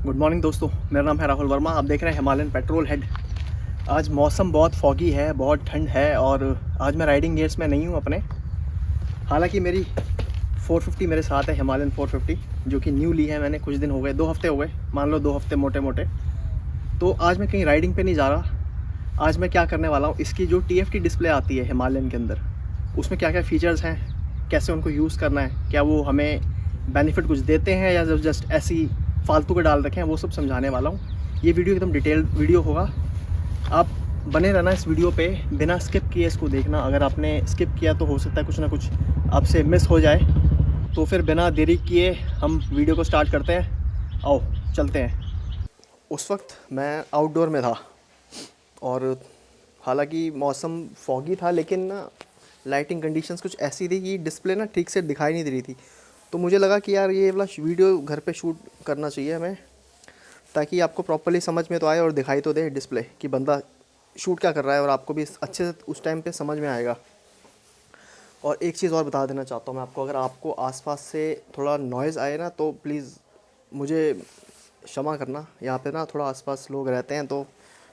Good morning दोस्तों, मेरा नाम है राहुल वर्मा। आप देख रहे हैं हिमालयन पेट्रोल हेड। आज मौसम बहुत फॉगी है, बहुत ठंड है और आज मैं राइडिंग गियर्स में नहीं हूँ अपने। हालांकि मेरी 450 मेरे साथ है, हिमालयन 450, जो कि न्यू ली है मैंने। कुछ दिन हो गए, 2 हफ्ते हो गए, मान लो 2 हफ्ते मोटे मोटे। तो आज मैं कहीं राइडिंग पे नहीं जा रहा। आज मैं क्या करने वाला हूँ, इसकी जो TFT डिस्प्ले आती है हिमालयन के अंदर, उसमें क्या क्या फ़ीचर्स हैं, कैसे उनको यूज़ करना है, क्या वो हमें बेनिफिट कुछ देते हैं या जस्ट ऐसी फालतू के डाल रखे हैं, वो सब समझाने वाला हूँ। ये वीडियो एकदम डिटेल्ड वीडियो होगा। आप बने रहना इस वीडियो पे, बिना स्किप किए इसको देखना। अगर आपने स्किप किया तो हो सकता है कुछ ना कुछ आपसे मिस हो जाए। तो फिर बिना देरी किए हम वीडियो को स्टार्ट करते हैं। आओ चलते हैं। उस वक्त मैं आउटडोर में था और हालांकि मौसम फॉगी था, लेकिन ना लाइटिंग कंडीशंस कुछ ऐसी थी कि डिस्प्ले ना ठीक से दिखाई नहीं दे रही थी। तो मुझे लगा कि यार ये वाला वीडियो घर पे शूट करना चाहिए हमें, ताकि आपको प्रॉपर्ली समझ में तो आए और दिखाई तो दे डिस्प्ले कि बंदा शूट क्या कर रहा है, और आपको भी अच्छे से उस टाइम पे समझ में आएगा। और एक चीज़ और बता देना चाहता हूँ मैं आपको, अगर आपको आसपास से थोड़ा नॉइज़ आए ना तो प्लीज़ मुझे क्षमा करना। यहाँ पे ना थोड़ा आसपास लोग रहते हैं तो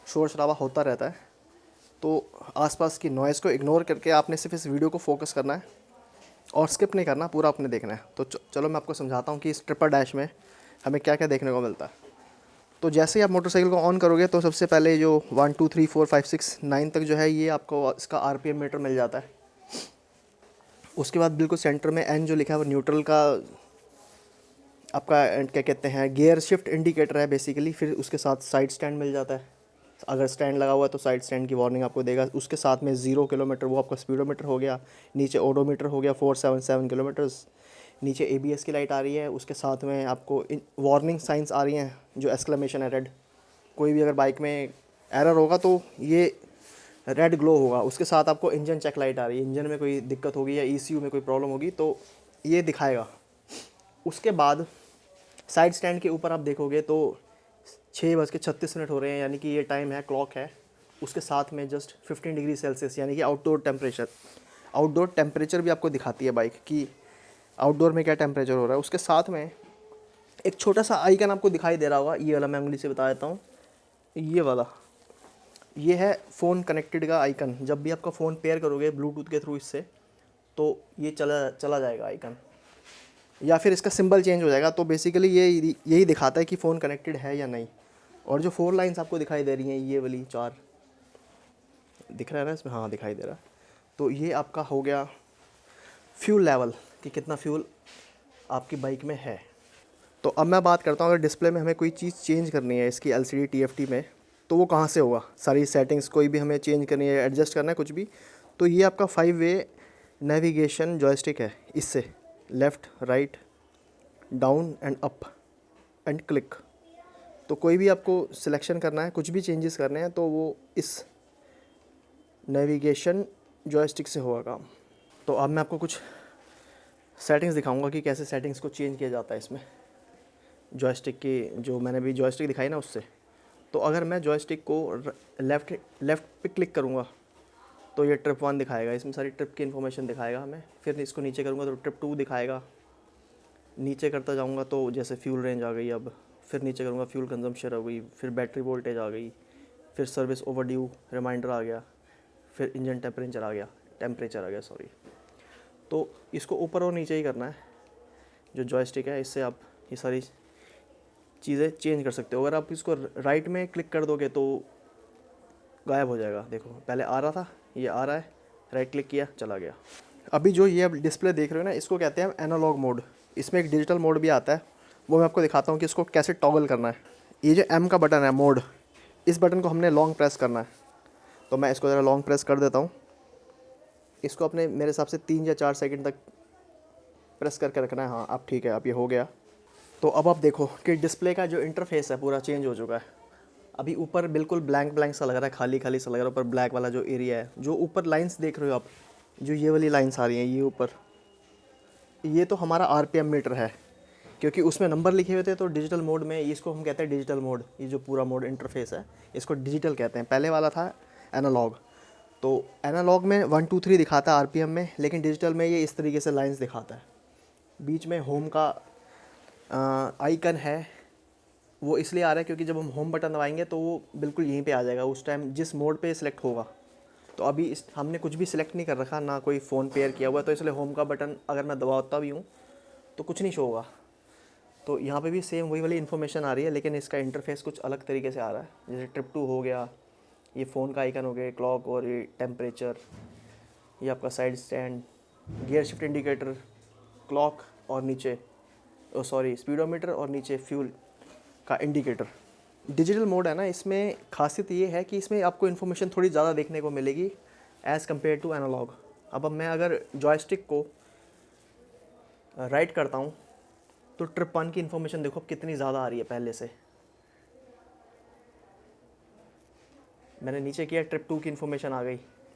शोर शराबा होता रहता है। तो आसपास की नॉइज़ को इग्नोर करके आपने सिर्फ इस वीडियो को फोकस करना है और स्किप नहीं करना, पूरा आपने देखना है। तो चलो मैं आपको समझाता हूँ कि इस ट्रिपर डैश में हमें क्या क्या देखने को मिलता है। तो जैसे ही आप मोटरसाइकिल को ऑन करोगे तो सबसे पहले जो 1 2 3 4 5 6 9 तक जो है, ये आपको इसका RPM मीटर मिल जाता है। उसके बाद बिल्कुल सेंटर में N जो लिखा है वो न्यूट्रल का आपका क्या कहते हैं, गियर शिफ्ट इंडिकेटर है बेसिकली। फिर उसके साथ साइड स्टैंड मिल जाता है। अगर स्टैंड लगा हुआ है तो साइड स्टैंड की वार्निंग आपको देगा। उसके साथ में 0 किलोमीटर वो आपका स्पीडोमीटर हो गया। नीचे ओडोमीटर हो गया 477 किलोमीटर्स। नीचे ABS की लाइट आ रही है। उसके साथ में आपको वार्निंग साइंस आ रही हैं, जो एक्सक्लेमेशन है रेड। कोई भी अगर बाइक में एरर होगा तो ये रेड ग्लो होगा। उसके साथ आपको इंजन चेक लाइट आ रही है, इंजन में कोई दिक्कत होगी या ECU में कोई प्रॉब्लम होगी तो ये दिखाएगा। उसके बाद साइड स्टैंड के ऊपर आप देखोगे तो 6:36 हो रहे हैं, यानी कि ये टाइम है, क्लॉक है। उसके साथ में जस्ट 15 डिग्री सेल्सियस यानी कि आउटडोर टेम्परेचर भी आपको दिखाती है बाइक कि आउटडोर में क्या टेम्परेचर हो रहा है। उसके साथ में एक छोटा सा आइकन आपको दिखाई दे रहा होगा, ये वाला मैं उंगली से बता देता हूँ। ये वाला, ये है फ़ोन कनेक्टेड का आइकन। जब भी आपका फ़ोन पेयर करोगे ब्लूटूथ के थ्रू इससे, तो ये चला चला जाएगा आइकन, या फिर इसका सिंबल चेंज हो जाएगा। तो बेसिकली ये यही दिखाता है कि फ़ोन कनेक्टेड है या नहीं। और जो 4 लाइंस आपको दिखाई दे रही हैं, ये वाली 4 दिख रहा है ना इसमें, हाँ दिखाई दे रहा है। तो ये आपका हो गया फ्यूल लेवल, कि कितना फ्यूल आपकी बाइक में है। तो अब मैं बात करता हूँ, अगर डिस्प्ले में हमें कोई चीज़ चेंज करनी है इसकी LCD TFT में, तो वो कहाँ से होगा। सारी सेटिंग्स कोई भी हमें चेंज करनी है, एडजस्ट करना है कुछ भी, तो ये आपका 5 वे नेविगेशन जॉयस्टिक है। इससे left, right, down and up and click, तो कोई भी आपको सिलेक्शन करना है, कुछ भी चेंजेस करने हैं, तो वो इस नेविगेशन जॉयस्टिक से होगा काम। तो अब मैं आपको कुछ सेटिंग्स दिखाऊंगा कि कैसे सेटिंग्स को चेंज किया जाता है इसमें, जॉयस्टिक की जो मैंने भी जॉयस्टिक दिखाई ना उससे। तो अगर मैं जॉयस्टिक को लेफ़्ट पे क्लिक करूँगा तो ये ट्रिप 1 दिखाएगा, इसमें सारी ट्रिप की इन्फॉर्मेशन दिखाएगा हमें। फिर इसको नीचे करूँगा तो ट्रिप 2 दिखाएगा। नीचे करता जाऊँगा तो जैसे फ्यूल रेंज आ गई, अब फिर नीचे करूँगा फ्यूल कंजम्पशन हो गई, फिर बैटरी वोल्टेज आ गई, फिर सर्विस ओवरड्यू रिमाइंडर आ गया, फिर इंजन टेम्परेचर आ गया सॉरी। तो इसको ऊपर और नीचे ही करना है जो जॉयस्टिक है, इससे आप ये सारी चीज़ें चेंज कर सकते हो। अगर आप इसको राइट में क्लिक कर दोगे तो गायब हो जाएगा। देखो पहले आ रहा था, ये आ रहा है, राइट क्लिक किया चला गया। अभी जो ये डिस्प्ले देख रहे हो ना, इसको कहते हैं एनालॉग मोड। इसमें एक डिजिटल मोड भी आता है, वो मैं आपको दिखाता हूँ कि इसको कैसे टॉगल करना है। ये जो M का बटन है मोड, इस बटन को हमने लॉन्ग प्रेस करना है। तो मैं इसको ज़रा लॉन्ग प्रेस कर देता हूँ। इसको अपने मेरे हिसाब से 3 या 4 सेकंड तक प्रेस करके रखना है। हाँ अब ठीक है, अब ये हो गया। तो अब आप देखो कि डिस्प्ले का जो इंटरफेस है पूरा चेंज हो चुका है। अभी ऊपर बिल्कुल ब्लैंक ब्लैंक सा लग रहा है, खाली खाली सा लग रहा है। ऊपर ब्लैक वाला जो एरिया है, जो ऊपर लाइंस देख रहे हो आप, जो ये वाली लाइंस आ रही हैं ये ऊपर, ये तो हमारा RPM मीटर है, क्योंकि उसमें नंबर लिखे हुए थे। तो डिजिटल मोड में इसको हम कहते हैं डिजिटल मोड। ये जो पूरा मोड इंटरफेस है इसको डिजिटल कहते हैं। पहले वाला था एनालॉग। तो एनालॉग में 1 2 3 दिखाता है RPM में, लेकिन डिजिटल में ये इस तरीके से लाइंस दिखाता है। बीच में होम का आइकन है, वो इसलिए आ रहा है क्योंकि जब हम होम बटन दबाएंगे तो वो बिल्कुल यहीं पे आ जाएगा उस टाइम जिस मोड पे सिलेक्ट होगा। तो अभी इस हमने कुछ भी सिलेक्ट नहीं कर रखा, ना कोई फ़ोन पेयर किया हुआ है, तो इसलिए होम का बटन अगर मैं दबाता भी हूँ तो कुछ नहीं शो होगा। तो यहाँ पे भी सेम वही वाली इन्फॉर्मेशन आ रही है, लेकिन इसका इंटरफेस कुछ अलग तरीके से आ रहा है। जैसे ट्रिप टू हो गया, ये फ़ोन का आइकन हो गया, क्लॉक और ये टेम्परेचर, ये आपका side stand, gear shift indicator, clock और नीचे सॉरी स्पीडोमीटर और नीचे फ्यूल का इंडिकेटर। डिजिटल मोड है ना, इसमें खासियत ये है कि इसमें आपको इन्फॉर्मेशन थोड़ी ज़्यादा देखने को मिलेगी एज़ कम्पेयर टू एनालॉग। अब मैं अगर जॉयस्टिक को राइट करता हूँ तो ट्रिप 1 की इन्फॉर्मेशन देखो अब कितनी ज़्यादा आ रही है पहले से। मैंने नीचे किया, ट्रिप 2 की इन्फॉर्मेशन आ गई।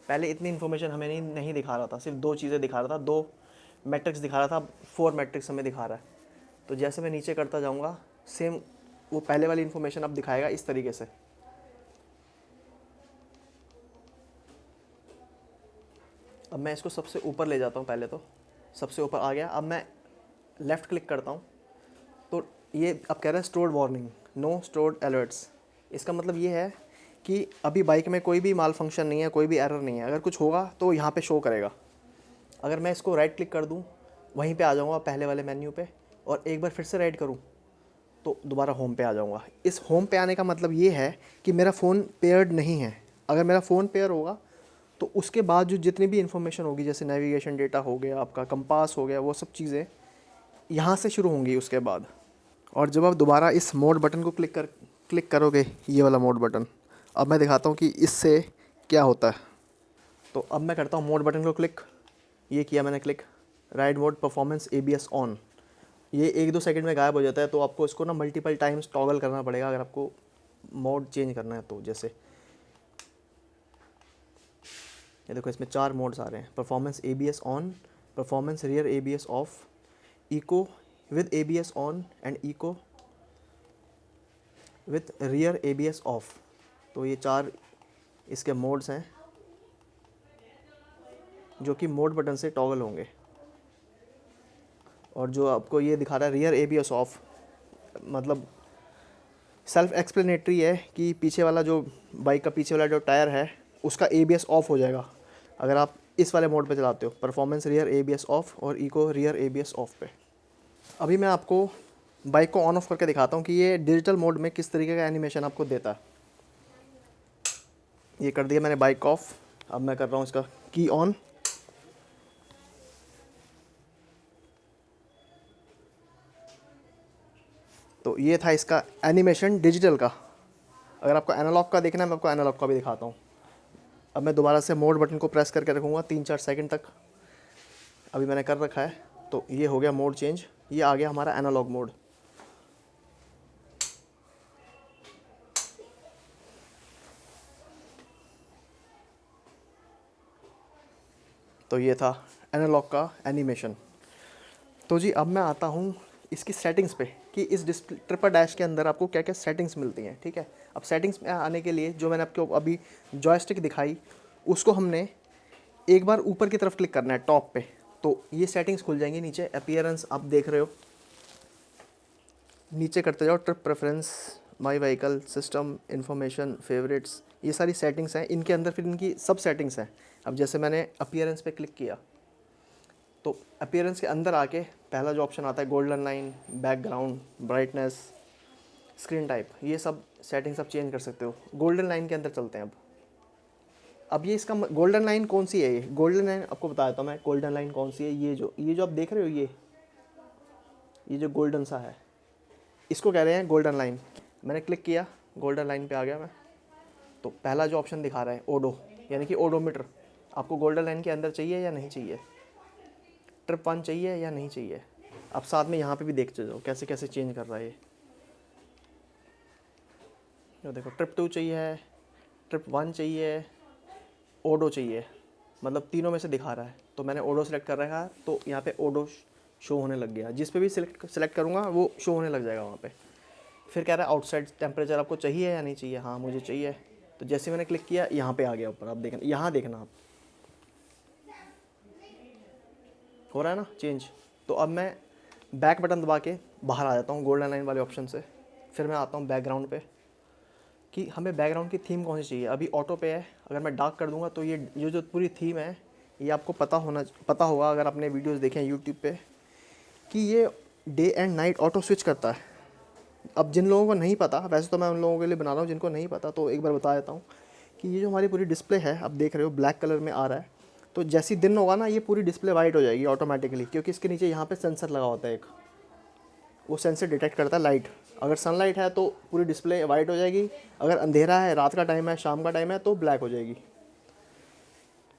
पहले इतनी इन्फॉर्मेशन हमें नहीं दिखा रहा था, सिर्फ 2 चीज़ें दिखा रहा था, 2 मैट्रिक्स दिखा रहा था, 4 मैट्रिक्स हमें दिखा रहा है। तो जैसे मैं नीचे करता जाऊँगा सेम वो पहले वाली इन्फॉर्मेशन अब दिखाएगा इस तरीके से। अब मैं इसको सबसे ऊपर ले जाता हूँ, पहले तो सबसे ऊपर आ गया। अब मैं लेफ़्ट क्लिक करता हूँ तो ये अब कह रहा है stored warning, no stored alerts. इसका मतलब ये है कि अभी बाइक में कोई भी माल फंक्शन नहीं है, कोई भी एरर नहीं है। अगर कुछ होगा तो यहाँ पे शो करेगा। अगर मैं इसको राइट क्लिक कर दूँ वहीं पे आ जाऊँगा पहले वाले मेन्यू पे, और एक बार फिर से राइट करूँ तो दोबारा होम पे आ जाऊँगा। इस होम पे आने का मतलब ये है कि मेरा फ़ोन पेयर्ड नहीं है। अगर मेरा फ़ोन पेयर होगा तो उसके बाद जो जितनी भी इन्फॉर्मेशन होगी, जैसे नेविगेशन डेटा हो गया, आपका कंपास हो गया, वो सब चीज़ें यहाँ से शुरू होंगी उसके बाद। और जब आप दोबारा इस मोड बटन को क्लिक करोगे, ये वाला मोड बटन, अब मैं दिखाता हूँ कि इससे क्या होता है। तो अब मैं करता हूँ मोड बटन को क्लिक, ये किया मैंने click, ride mode performance ABS on. ये 1-2 सेकंड में गायब हो जाता है, तो आपको इसको ना मल्टीपल टाइम्स टॉगल करना पड़ेगा अगर आपको मोड चेंज करना है तो। जैसे ये देखो इसमें 4 मोड्स आ रहे हैं, performance ABS on, performance rear ABS off, eco with ABS on and eco with rear ABS off. तो ये 4 इसके मोड्स हैं जो कि मोड बटन से टॉगल होंगे। और जो आपको ये दिखा रहा है रियर ABS ऑफ, मतलब सेल्फ एक्सप्लेनेटरी है कि पीछे वाला जो बाइक का पीछे वाला जो टायर है उसका ABS ऑफ हो जाएगा अगर आप इस वाले मोड पे चलाते हो, परफॉर्मेंस रियर ABS ऑफ और इको रियर ABS ऑफ पे। अभी मैं आपको बाइक को ऑन ऑफ करके दिखाता हूँ कि ये डिजिटल मोड में किस तरीके का एनिमेशन आपको देता है। ये कर दिया मैंने बाइक ऑफ, अब मैं कर रहा हूँ इसका की ऑन। तो ये था इसका एनिमेशन डिजिटल का। अगर आपको एनालॉग का देखना है मैं आपको एनालॉग का भी दिखाता हूँ। अब मैं दोबारा से मोड बटन को प्रेस करके रखूँगा 3-4 सेकंड तक, अभी मैंने कर रखा है। तो ये हो गया मोड चेंज, ये आ गया हमारा एनालॉग मोड। तो ये था एनालॉग का एनिमेशन। तो जी अब मैं आता हूँ इसकी सेटिंग्स पे कि इस डिस्प्ले ट्रिपर डैश के अंदर आपको क्या क्या सेटिंग्स मिलती हैं। ठीक है, अब सेटिंग्स में आने के लिए जो मैंने आपको अभी जॉयस्टिक दिखाई उसको हमने एक बार ऊपर की तरफ क्लिक करना है टॉप पे, तो ये सेटिंग्स खुल जाएंगी। नीचे अपीयरेंस आप देख रहे हो, नीचे करते जाओ trip preference, my vehicle, system information, favourites, ये सारी सेटिंग्स हैं। इनके अंदर फिर इनकी सब सेटिंग्स हैं। अब जैसे मैंने अपीयरेंस पे क्लिक किया तो अपीयरेंस के अंदर आके पहला जो ऑप्शन आता है golden line, background, brightness, screen type, ये सब सेटिंग्स आप चेंज कर सकते हो। गोल्डन लाइन के अंदर चलते हैं। अब ये इसका गोल्डन लाइन कौन सी है, ये गोल्डन लाइन आपको बता देता हूँ मैं गोल्डन लाइन कौन सी है। ये जो आप देख रहे हो, ये जो गोल्डन सा है इसको कह रहे हैं गोल्डन लाइन। मैंने क्लिक किया, गोल्डन लाइन पे आ गया मैं। तो पहला जो ऑप्शन दिखा रहा है ओडो, यानी कि ओडोमीटर, आपको गोल्डन लाइन के अंदर चाहिए या नहीं चाहिए, ट्रिप 1 चाहिए या नहीं चाहिए। अब साथ में यहाँ पे भी देखते जाओ कैसे कैसे चेंज कर रहा है ये देखो, ट्रिप 2 चाहिए, ट्रिप 1 चाहिए, ओडो चाहिए, मतलब तीनों में से दिखा रहा है। तो मैंने ओडो सेलेक्ट कर रखा है तो यहाँ पे ओडो शो होने लग गया। जिस पे भी सेलेक्ट करूँगा वो शो होने लग जाएगा वहाँ पे। फिर कह रहा है आउटसाइड टेम्परेचर आपको चाहिए या नहीं चाहिए, हाँ मुझे चाहिए। तो जैसे मैंने क्लिक किया यहाँ पे आ गया ऊपर, आप देखना, यहाँ देखना आप, हो रहा है ना चेंज। तो अब मैं बैक बटन दबा के बाहर आ जाता हूँ गोल्डन लाइन वाले ऑप्शन से, फिर मैं आता हूँ बैकग्राउंड पे कि हमें बैकग्राउंड की थीम कौन सी चाहिए। अभी ऑटो पे है, अगर मैं डार्क कर दूंगा तो ये जो पूरी थीम है ये आपको पता होगा अगर आपने वीडियोस देखे हैं यूट्यूब पे, कि ये day and night auto switch करता है। अब जिन लोगों को नहीं पता, वैसे तो मैं उन लोगों के लिए बना रहा हूँ जिनको नहीं पता, तो एक बार बता देता हूँ कि ये जो हमारी पूरी डिस्प्ले है, आप देख रहे हो ब्लैक कलर में आ रहा है, तो जैसी दिन होगा ना ये पूरी डिस्प्ले वाइट हो जाएगी ऑटोमेटिकली, क्योंकि इसके नीचे यहाँ पे सेंसर लगा होता है एक, वो सेंसर डिटेक्ट करता है लाइट। अगर सनलाइट है तो पूरी डिस्प्ले वाइट हो जाएगी, अगर अंधेरा है, रात का टाइम है, शाम का टाइम है, तो ब्लैक हो जाएगी।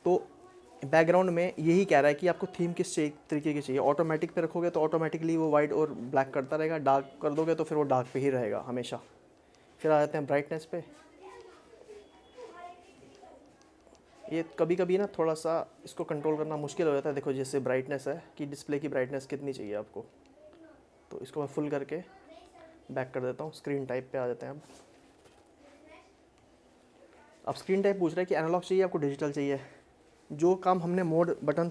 तो बैकग्राउंड में यही कह रहा है कि आपको थीम किस तरीके की चाहिए। ऑटोमेटिक पे रखोगे तो ऑटोमेटिकली वो वाइट और ब्लैक करता रहेगा, डार्क कर दोगे तो फिर वो डार्क पे ही रहेगा हमेशा। फिर आ जाते हैं ब्राइटनेस पे। ये कभी कभी ना थोड़ा सा इसको कंट्रोल करना मुश्किल हो जाता है। देखो जैसे ब्राइटनेस है कि डिस्प्ले की ब्राइटनेस कितनी चाहिए आपको, तो इसको मैं फुल करके बैक कर देता हूँ। स्क्रीन टाइप पे आ जाते हैं अब स्क्रीन टाइप पूछ रहा है कि एनालॉग चाहिए आपको डिजिटल चाहिए। जो काम हमने मोड बटन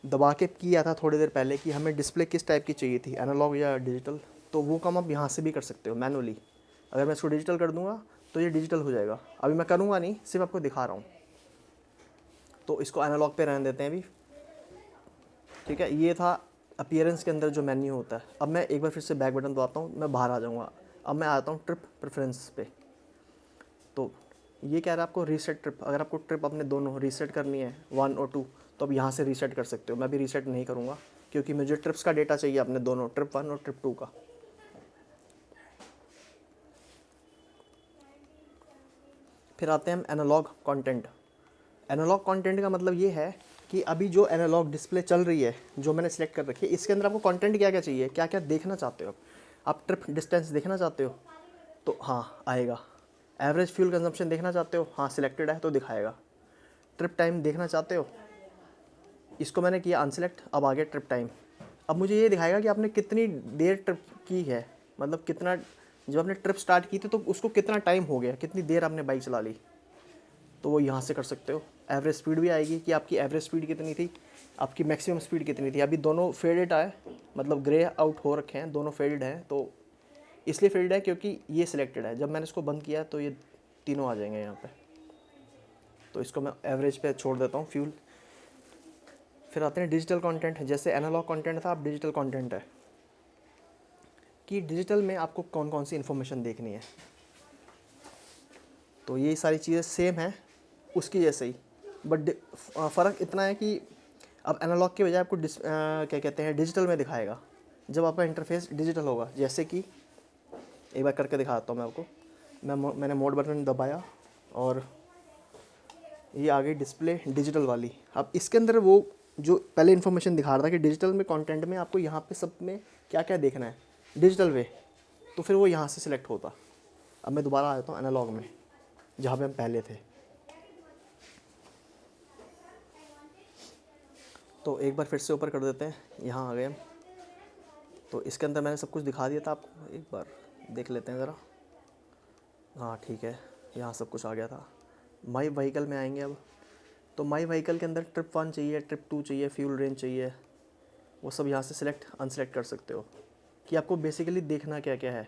दबा के किया था थोड़ी देर पहले कि हमें डिस्प्ले किस टाइप की चाहिए थी, एनालॉग या डिजिटल, तो वो काम आप यहाँ से भी कर सकते हो मैनुअली। अगर मैं इसको डिजिटल कर दूंगा तो ये डिजिटल हो जाएगा। अभी मैं करूँगा नहीं, सिर्फ आपको दिखा रहा हूँ। तो इसको एनालॉग पे रहने देते हैं अभी, ठीक है। ये था अपीयरेंस के अंदर जो मेन्यू होता है। अब मैं एक बार फिर से बैक बटन दबाता हूँ, मैं बाहर आ जाऊँगा। अब मैं आता हूँ ट्रिप प्रेफरेंस पे। तो ये कह रहा है आपको रीसेट ट्रिप। अगर आपको ट्रिप अपने दोनों रीसेट करनी है 1 और 2, तो अब यहाँ से रीसेट कर सकते हो। मैं भी रीसेट नहीं करूँगा क्योंकि मुझे ट्रिप्स का डेटा चाहिए अपने दोनों, ट्रिप 1 और ट्रिप 2 का। फिर आते हैं हम एनालॉग कंटेंट। एनालॉग कंटेंट का मतलब ये है कि अभी जो एनालॉग डिस्प्ले चल रही है, जो मैंने सेलेक्ट कर रखी है, इसके अंदर आपको कंटेंट क्या क्या चाहिए, क्या क्या देखना चाहते हो। आप ट्रिप डिस्टेंस देखना चाहते हो तो हाँ आएगा। एवरेज फ्यूल कंजम्पशन देखना चाहते हो, हाँ सिलेक्टेड है तो दिखाएगा। ट्रिप टाइम देखना चाहते हो, इसको मैंने किया अनसेलेक्ट, अब आ गया ट्रिप टाइम। अब मुझे ये दिखाएगा कि आपने कितनी देर ट्रिप की है, मतलब कितना, जब आपने ट्रिप स्टार्ट की थी तो उसको कितना टाइम हो गया, कितनी देर आपने बाइक चला ली, तो वो यहाँ से कर सकते हो। एवरेज स्पीड भी आएगी कि आपकी एवरेज स्पीड कितनी थी, आपकी मैक्सिमम स्पीड कितनी थी। अभी दोनों फेडेड आए, मतलब ग्रे आउट हो रखे हैं, दोनों फेडेड हैं। तो इसलिए फेडेड है क्योंकि ये सिलेक्टेड है। जब मैंने इसको बंद किया तो ये तीनों आ जाएंगे यहाँ पे। तो इसको मैं एवरेज पे छोड़ देता हूँ फ्यूल। फिर आते हैं डिजिटल कंटेंट। जैसे एनालॉग कंटेंट था, अब डिजिटल कंटेंट है कि डिजिटल में आपको कौन कौन सी इन्फॉर्मेशन देखनी है। तो ये सारी चीज़ें सेम है उसकी जैसे ही, बट फ़र्क इतना है कि अब एनालॉग के बजाय आपको क्या कहते हैं डिजिटल में दिखाएगा जब आपका इंटरफेस डिजिटल होगा। जैसे कि एक बार करके दिखाता हूँ मैं आपको। मैंने मोड बटन दबाया और ये आ गई डिस्प्ले डिजिटल वाली। अब इसके अंदर वो जो पहले इन्फॉर्मेशन दिखा रहा था कि डिजिटल में कंटेंट में आपको यहाँ पे सब में क्या क्या देखना है डिजिटल वे, तो फिर वो यहाँ से सिलेक्ट होता। अब मैं दोबारा आ जाता हूँ एनालॉग में जहाँ पे हम पहले थे। तो एक बार फिर से ऊपर कर देते हैं, यहाँ आ गए हम। तो इसके अंदर मैंने सब कुछ दिखा दिया था आपको, एक बार देख लेते हैं ज़रा। हाँ ठीक है, यहाँ सब कुछ आ गया था। माई व्हीकल में आएंगे अब। तो माई व्हीकल के अंदर ट्रिप 1 चाहिए, ट्रिप 2 चाहिए, फ्यूल रेंज चाहिए, वो सब यहाँ से सिलेक्ट अनसेलेक्ट कर सकते हो कि आपको बेसिकली देखना क्या क्या है।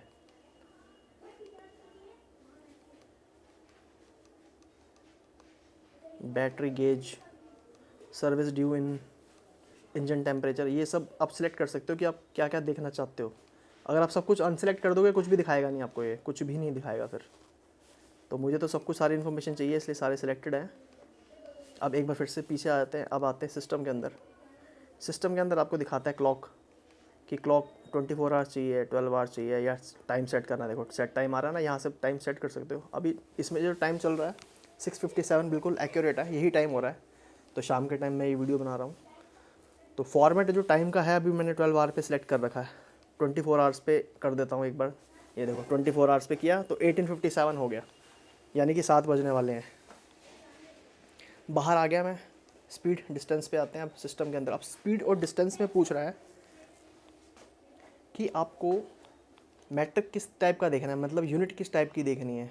बैटरी गेज, सर्विस ड्यू इन, इंजन टेम्परेचर, ये सब आप सिलेक्ट कर सकते हो कि आप क्या क्या देखना चाहते हो। अगर आप सब कुछ अनसेलेक्ट कर दोगे कुछ भी दिखाएगा नहीं आपको, ये कुछ भी नहीं दिखाएगा फिर। तो मुझे तो सब कुछ सारी इन्फॉर्मेशन चाहिए इसलिए सारे सिलेक्टेड हैं। अब एक बार फिर से पीछे आ जाते हैं। अब आते हैं सिस्टम के अंदर। सिस्टम के अंदर आपको दिखाता है क्लॉक, कि क्लॉक 24 आवर्स चाहिए, 12 आवर्स चाहिए, या टाइम सेट करना। देखो सेट टाइम आ रहा है ना, यहाँ से टाइम सेट कर सकते हो। अभी इसमें जो टाइम चल रहा है 6:57 बिल्कुल एक्यूरेट है, यही टाइम हो रहा है। तो शाम के टाइम मैं ये वीडियो बना रहा हूँ। तो फॉर्मेट जो टाइम का है अभी मैंने 12 आवर पे सिलेक्ट कर रखा है, 24 आवर्स पे कर देता हूँ एक बार। ये देखो 24 आवर्स पे किया तो 18:57 हो गया, यानी कि 7 बजने वाले हैं। बाहर आ गया मैं। स्पीड डिस्टेंस पे आते हैं अब सिस्टम के अंदर। अब स्पीड और डिस्टेंस में पूछ रहा है कि आपको मैट्रिक किस टाइप का देखना है, मतलब यूनिट किस टाइप की देखनी है,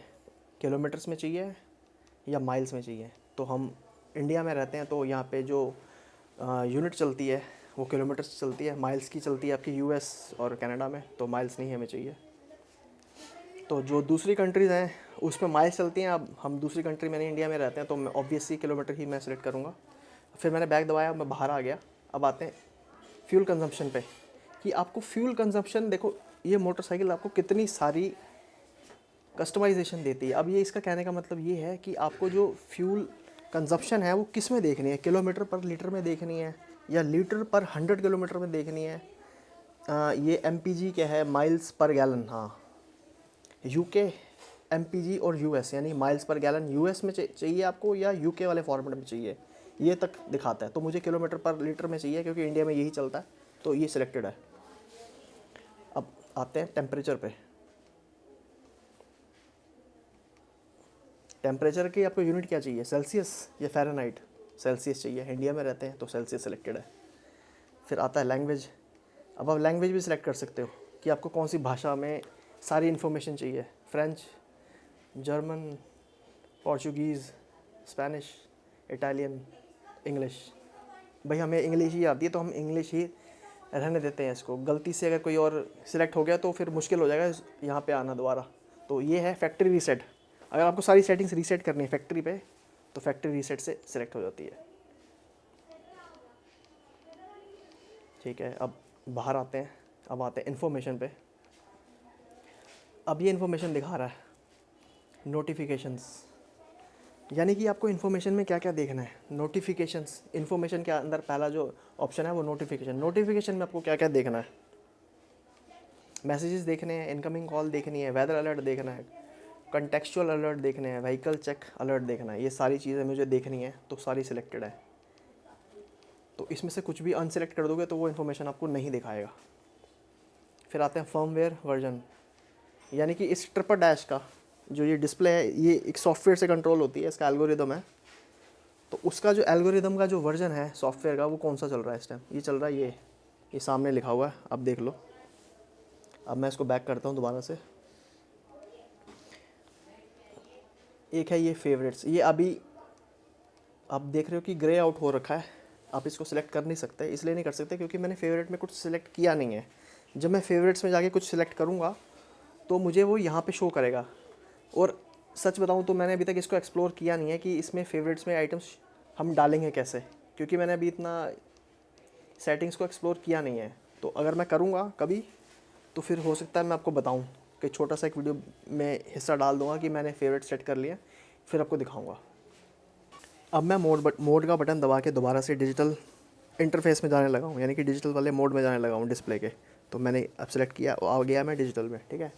किलोमीटर्स में चाहिए या माइल्स में चाहिए। तो हम इंडिया में रहते हैं तो यहाँ पे जो यूनिट चलती है वो किलोमीटर्स चलती है, माइल्स की चलती है आपकी यूएस और कनाडा में, तो माइल्स नहीं हमें चाहिए। तो जो दूसरी कंट्रीज़ हैं उसमें माइल्स चलती हैं। अब हम दूसरी कंट्री में नहीं, इंडिया में रहते हैं, तो मैं ऑब्वियसली किलोमीटर ही मैं सेलेक्ट करूँगा। फिर मैंने बैग दबाया, मैं बाहर आ गया। अब आते हैं फ्यूल कंजम्पशन पे, कि आपको फ्यूल कंजम्पशन, देखो ये मोटरसाइकिल आपको कितनी सारी कस्टमाइजेशन देती है। अब ये इसका कहने का मतलब ये है कि आपको जो फ्यूल कंजप्शन है वो किस में देखनी है, किलोमीटर पर लीटर में देखनी है या लीटर पर 100 किलोमीटर में देखनी है। ये MPG क्या है, माइल्स पर गैलन। हाँ, UK MPG और US यानी माइल्स पर गैलन US में चाहिए आपको या UK वाले फॉर्मेट में चाहिए, ये तक दिखाता है। तो मुझे किलोमीटर पर लीटर में चाहिए क्योंकि इंडिया में यही चलता है, तो ये सिलेक्टेड है। अब आते हैं टेम्परेचर पे। टेम्परेचर की आपको यूनिट क्या चाहिए, सेल्सियस या फ़ारेनहाइट? सेल्सियस चाहिए, इंडिया में रहते हैं तो सेल्सियस सिलेक्टेड है। फिर आता है लैंग्वेज। अब आप लैंग्वेज भी सिलेक्ट कर सकते हो कि आपको कौन सी भाषा में सारी इन्फॉर्मेशन चाहिए, French, German, Portuguese, Spanish, Italian, English. भाई हमें इंग्लिश ही आती है तो हम इंग्लिश ही रहने देते हैं इसको। गलती से अगर कोई और सिलेक्ट हो गया तो फिर मुश्किल हो जाएगा यहाँ पे आना दोबारा। तो ये है फैक्ट्री रीसेट। अगर आपको सारी सेटिंग्स रीसेट करनी है फैक्ट्री पे, तो फैक्ट्री रीसेट से सिलेक्ट हो जाती है। ठीक है, अब बाहर आते हैं। अब आते हैं इन्फॉर्मेशन पे। अब ये इन्फॉर्मेशन दिखा रहा है नोटिफिकेशंस, यानी कि आपको इन्फॉर्मेशन में क्या क्या देखना है। नोटिफिकेशंस, इन्फॉर्मेशन के अंदर पहला जो ऑप्शन है वो नोटिफिकेशन। नोटिफिकेशन में आपको क्या क्या देखना है, मैसेजेस देखने हैं, इनकमिंग कॉल देखनी है, वेदर अलर्ट देखना है, कंटेक्चुअल अलर्ट देखने हैं, व्हीकल चेक अलर्ट देखना है। ये सारी चीज़ें मुझे देखनी है तो सारी सिलेक्टेड है। तो इसमें से कुछ भी अनसिलेक्ट कर दोगे तो वो इन्फॉर्मेशन आपको नहीं दिखाएगा। फिर आते हैं फर्मवेयर वर्जन, यानी कि इस ट्रिपर डैश का जो ये डिस्प्ले है ये एक सॉफ्टवेयर से कंट्रोल होती है, इसका एल्गोरिदम है। तो उसका जो एल्गोरिदम का जो वर्जन है सॉफ्टवेयर का वो कौन सा चल रहा है इस टाइम, ये चल रहा है ये सामने लिखा हुआ है, आप देख लो। अब मैं इसको बैक करता हूँ दोबारा से। एक है ये फेवरेट्स, ये अभी आप देख रहे हो कि ग्रे आउट हो रखा है, आप इसको सिलेक्ट कर नहीं सकते। इसलिए नहीं कर सकते क्योंकि मैंने फेवरेट में कुछ सिलेक्ट किया नहीं है। जब मैं फेवरेट्स में जाके कुछ सिलेक्ट करूँगा तो मुझे वो यहाँ पे शो करेगा। और सच बताऊँ तो मैंने अभी तक इसको एक्सप्लोर किया नहीं है कि इसमें फेवरेट्स में आइटम्स हम डालेंगे कैसे, क्योंकि मैंने अभी इतना सेटिंग्स को एक्सप्लोर किया नहीं है। तो अगर मैं करूँगा कभी तो फिर हो सकता है मैं आपको बताऊँ कि छोटा सा एक वीडियो में हिस्सा डाल दूँगा कि मैंने फेवरेट सेट कर लिया, फिर आपको दिखाऊँगा। अब मैं मोड का बटन दबा के दोबारा से डिजिटल इंटरफेस में जाने लगा हूँ, यानी कि डिजिटल वाले मोड में जाने लगा हूँ डिस्प्ले के। तो मैंने अब सेलेक्ट किया, आ गया मैं डिजिटल में। ठीक है,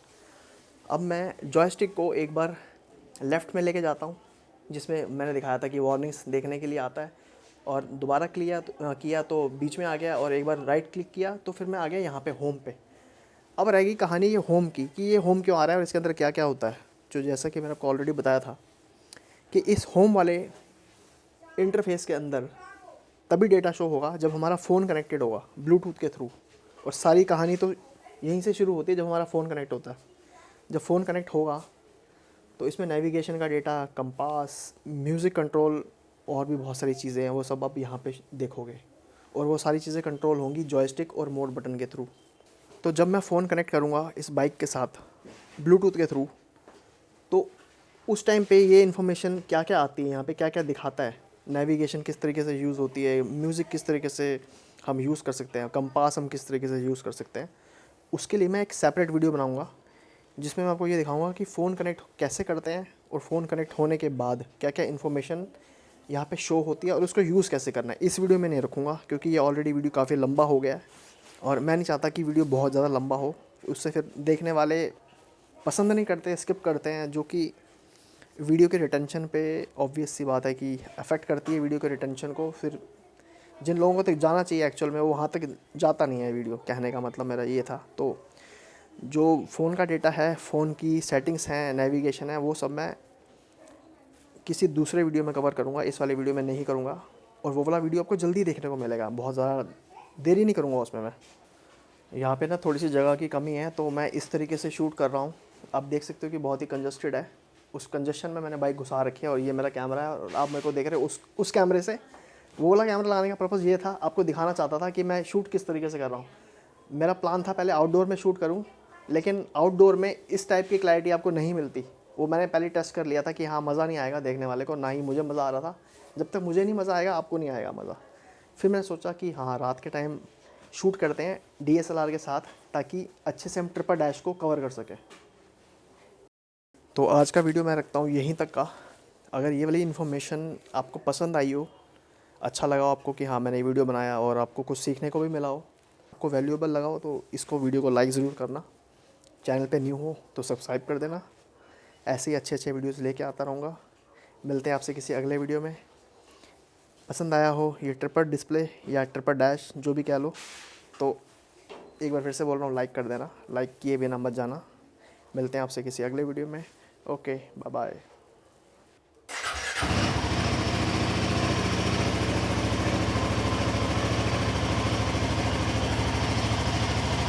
अब मैं जॉयस्टिक को एक बार लेफ़्ट में लेके जाता हूँ, जिसमें मैंने दिखाया था कि वार्निंग्स देखने के लिए आता है, और दोबारा किया तो बीच में आ गया, और एक बार राइट क्लिक किया तो फिर मैं आ गया यहाँ पे होम पे। अब रहेगी कहानी ये होम की, कि ये होम क्यों आ रहा है और इसके अंदर क्या क्या होता है। जो जैसा कि मैंने आपको ऑलरेडी बताया था कि इस होम वाले इंटरफेस के अंदर तभी डेटा शो होगा जब हमारा फ़ोन कनेक्टेड होगा ब्लूटूथ के थ्रू। और सारी कहानी तो यहीं से शुरू होती है जब हमारा फ़ोन कनेक्ट होता है। जब फ़ोन कनेक्ट होगा तो इसमें नेविगेशन का डेटा, कंपास, म्यूज़िक कंट्रोल और भी बहुत सारी चीज़ें हैं, वो सब आप यहाँ पे देखोगे। और वो सारी चीज़ें कंट्रोल होंगी जॉयस्टिक और मोड बटन के थ्रू। तो जब मैं फ़ोन कनेक्ट करूँगा इस बाइक के साथ ब्लूटूथ के थ्रू, तो उस टाइम पे ये इन्फॉर्मेशन क्या क्या आती है, यहाँ पे क्या क्या दिखाता है, नेविगेशन किस तरीके से यूज़ होती है, म्यूज़िक किस तरीके से हम यूज़ कर सकते हैं, कंपास हम किस तरीके से यूज़ कर सकते हैं, उसके लिए मैं एक सेपरेट वीडियो बनाऊँगा जिसमें मैं आपको ये दिखाऊंगा कि फ़ोन कनेक्ट कैसे करते हैं और फ़ोन कनेक्ट होने के बाद क्या क्या इन्फॉर्मेशन यहाँ पे शो होती है और उसको यूज़ कैसे करना है। इस वीडियो में नहीं रखूँगा क्योंकि ये ऑलरेडी वीडियो काफ़ी लंबा हो गया है और मैं नहीं चाहता कि वीडियो बहुत ज़्यादा लंबा हो, उससे फिर देखने वाले पसंद नहीं करते, स्किप करते हैं, जो कि वीडियो के रिटेंशन पे ऑब्वियस सी बात है कि अफेक्ट करती है वीडियो के रिटेंशन को। फिर जिन लोगों को तक जाना चाहिए एक्चुअल में वो वहाँ तक जाता नहीं है वीडियो, कहने का मतलब मेरा ये था। तो जो फ़ोन का डेटा है, फ़ोन की सेटिंग्स हैं, नेविगेशन है, वो सब मैं किसी दूसरे वीडियो में कवर करूँगा, इस वाले वीडियो में नहीं करूँगा। और वो वाला वीडियो आपको जल्दी देखने को मिलेगा, बहुत ज़्यादा देरी नहीं करूँगा उसमें मैं। यहाँ पे ना थोड़ी सी जगह की कमी है तो मैं इस तरीके से शूट कर रहा हूँ। आप देख सकते हो कि बहुत ही कंजस्टेड है, उस कंजस्शन में मैंने बाइक घुसा रखी है और ये मेरा कैमरा है और आप मेरे को देख रहे हो उस कैमरे से। वो वाला कैमरा लगाने का पर्पज़ ये था, आपको दिखाना चाहता था कि मैं शूट किस तरीके से कर रहा हूँ। मेरा प्लान था पहले आउटडोर में शूट करूँ, लेकिन आउटडोर में इस टाइप की क्लैरिटी आपको नहीं मिलती। वो मैंने पहले टेस्ट कर लिया था कि हाँ मज़ा नहीं आएगा देखने वाले को, ना ही मुझे मज़ा आ रहा था। जब तक मुझे नहीं मज़ा आएगा आपको नहीं आएगा मज़ा। फिर मैंने सोचा कि हाँ रात के टाइम शूट करते हैं DSLR के साथ, ताकि अच्छे से हम ट्रिपर डैश को कवर कर सकें। तो आज का वीडियो मैं रखता हूँ यहीं तक का। अगर ये वाली इन्फॉर्मेशन आपको पसंद आई हो, अच्छा लगा हो आपको कि हाँ मैंने ये वीडियो बनाया और आपको कुछ सीखने को भी मिला हो, आपको वैल्यूएबल लगा हो, तो इसको वीडियो को लाइक ज़रूर करना। चैनल पे न्यू हो तो सब्सक्राइब कर देना। ऐसे ही अच्छे अच्छे वीडियोस लेके आता रहूँगा। मिलते हैं आपसे किसी अगले वीडियो में। पसंद आया हो ये ट्रिपर डिस्प्ले या ट्रिपर डैश जो भी कह लो, तो एक बार फिर से बोल रहा हूँ लाइक कर देना। लाइक किए बिना मत जाना। मिलते हैं आपसे किसी अगले वीडियो में। Okay bye bye.